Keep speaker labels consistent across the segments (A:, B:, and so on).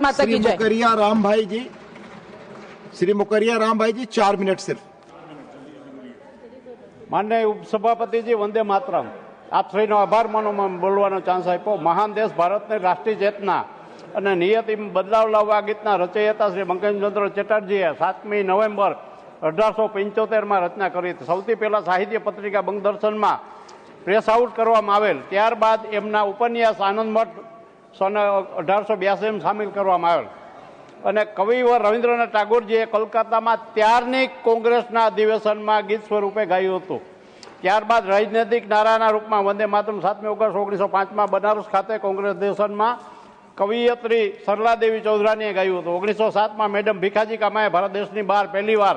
A: माता की जय।
B: मुकरिया राम भाई जी, श्री मुकरिया राम भाई जी 4 मिनट सिर्फ।
C: माननीय उपसभापति जी, वंदे मातरम। आप श्रीનો આભાર માનો બોલવાનો ચાન્સ આપ્યો। મહાન દેશ ભારતની રાષ્ટ્રીય ચેતના અને નિયતિમાં બદલાવ લાવવા ગીતના રચયિતા શ્રી બંકિમચંદ્ર ચેટર્જીએ 7મી નવેમ્બર 1875માં રચના કરી હતી। સૌથી પહેલા સાહિત્ય પત્રિકા બંગદર્શનમાં પ્રેસ આઉટ કરવામાં આવેલ, ત્યારબાદ એમના ઉપન્યાસ આનંદમઠ સન 1882 સામેલ કરવામાં આવેલ અને કવિવર રવિન્દ્રનાથ ટાગોરજીએ કોલકાતામાં ત્યારની કોંગ્રેસના અધિવેશનમાં ગીત સ્વરૂપે ગાયું હતું। ત્યારબાદ રાજનૈતિક નારાના રૂપમાં વંદે માતરમ 7મી ઓગસ્ટ 1905માં બનારસ ખાતે કોંગ્રેસ અધિવેશનમાં કવિયત્રી સરલાદેવી ચૌધરાણીએ ગાયું હતું। 1907માં મેડમ ભીખાજી કામાએ ભારત દેશની બહાર પહેલીવાર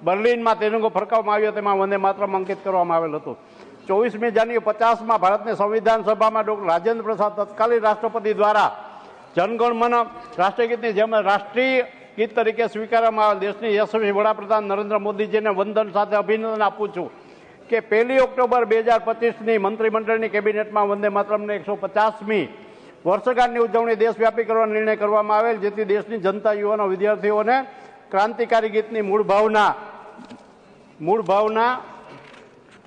C: બર્લિનમાં તિરંગો ફરકાવવામાં આવ્યો, તેમાં વંદે માતરમ અંકિત કરવામાં આવેલ હતું। 24મી જાન્યુઆરી 50માં ભારતની સંવિધાન સભામાં ડોક્ટર રાજેન્દ્ર પ્રસાદ તત્કાલીન રાષ્ટ્રપતિ દ્વારા જનગણમન રાષ્ટ્રીય ગીતની જેમ રાષ્ટ્રીય ગીત તરીકે સ્વીકારવામાં આવેલ। દેશની યશસ્વી વડાપ્રધાન નરેન્દ્ર મોદીજીને વંદન સાથે અભિનંદન આપું છું કે 1 ઓક્ટોબર 2025ની મંત્રીમંડળની કેબિનેટમાં વંદે માતરમને 150મી વર્ષગાંઠની ઉજવણી દેશવ્યાપી કરવાનો નિર્ણય કરવામાં આવેલ, જેથી દેશની જનતા, યુવાનો, વિદ્યાર્થીઓને ક્રાંતિકારી ગીતની મૂળ ભાવના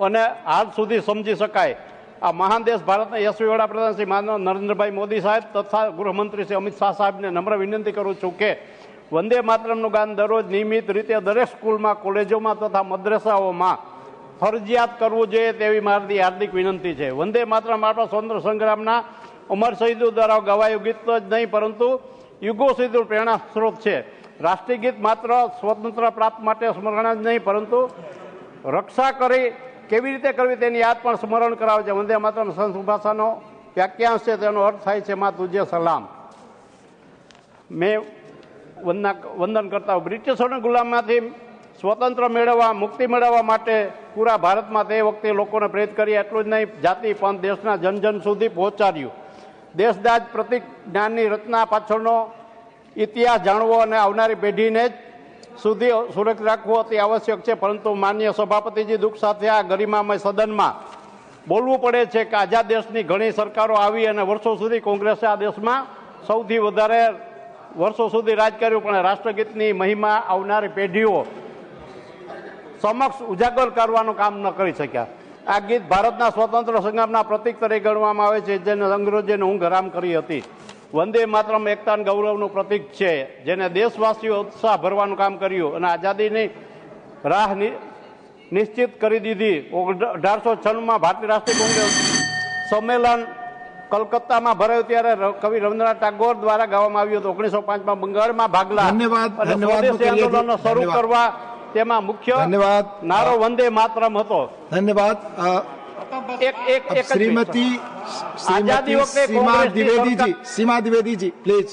C: અને હાલ સુધી સમજી શકાય। આ મહાન દેશ ભારતના યશસ્વી વડાપ્રધાન શ્રી માનનીય નરેન્દ્રભાઈ મોદી સાહેબ તથા ગૃહમંત્રી શ્રી અમિત શાહ સાહેબને નમ્ર વિનંતી કરું છું કે વંદે માતરમનું ગાન દરરોજ નિયમિત રીતે દરેક સ્કૂલમાં, કોલેજોમાં તથા મદ્રસાઓમાં ફરજિયાત કરવું જોઈએ તેવી મારી હાર્દિક વિનંતી છે। વંદે માતરમ આપણા સ્વતંત્ર સંગ્રામના અમર શહીદો દ્વારા ગવાયું ગીત જ નહીં પરંતુ યુગો સુધી પ્રેરણા સ્ત્રોત છે। રાષ્ટ્રીય ગીત માત્ર સ્વતંત્ર પ્રાપ્ત માટે સ્મરણ જ નહીં પરંતુ રક્ષા કરી કેવી રીતે કરવી તેની યાદ પણ સ્મરણ કરાવે છે। વંદે માતરમ સંસ્કૃત ભાષાનો વાક્યાંશ છે, તેનો અર્થ થાય છે માં તુજે સલામ। મેં વંદન કરતા બ્રિટિશોની ગુલામમાંથી સ્વતંત્ર મેળવવા, મુક્તિ મેળવવા માટે પૂરા ભારતમાં તે વખતે લોકોને પ્રેરિત કરી, એટલું જ નહીં જાતિ પણ દેશના જન સુધી પહોંચાડ્યું। દેશદાજ પ્રતિક જ્ઞાનની રચના પાછળનો ઇતિહાસ જાણવો અને આવનારી પેઢીને જ સુધી સુરક્ષિત રાખવો અતિ આવશ્યક છે, પરંતુ માનનીય સભાપતિજી, દુઃખ સાથે આ ગરિમામય સદનમાં બોલવું પડે છે કે આઝાદ દેશની ઘણી સરકારો આવી અને વર્ષો સુધી કોંગ્રેસે આ દેશમાં સૌથી વધારે વર્ષો સુધી રાજ કર્યું, પણ રાષ્ટ્રગીતની મહિમા આવનારી પેઢીઓ સમક્ષ ઉજાગર કરવાનું કામ ન કરી શક્યા। આ ગીત ભારતના સ્વતંત્ર સંગ્રામના પ્રતીક તરીકે ગણવામાં આવે છે, જેને અંગ્રેજોને ઊંઘ હરામ કરી હતી। વંદે માતરમ એકતા અને ગૌરવનું પ્રતીક છે, જેને દેશવાસીઓ ઉત્સાહ ભરવાનું કામ કર્યું અને આઝાદીની રાહ નિશ્ચિત કરી દીધી। 1896માં ભારતીય રાષ્ટ્રીય કોંગ્રેસ સંમેલન કલકત્તામાં ભરાયું ત્યારે કવિ રવિન્દ્રનાથ ટાગોર દ્વારા ગાવામાં આવ્યું હતું। 1905માં બંગાળમાં ભાગલા અને સ્વદેશી આંદોલન શરૂ કરવા તેમાં મુખ્ય નારો વંદે માતરમ હતો।
B: ધન્યવાદ। श्रीमती सीमा द्विवेदी जी, प्लीज।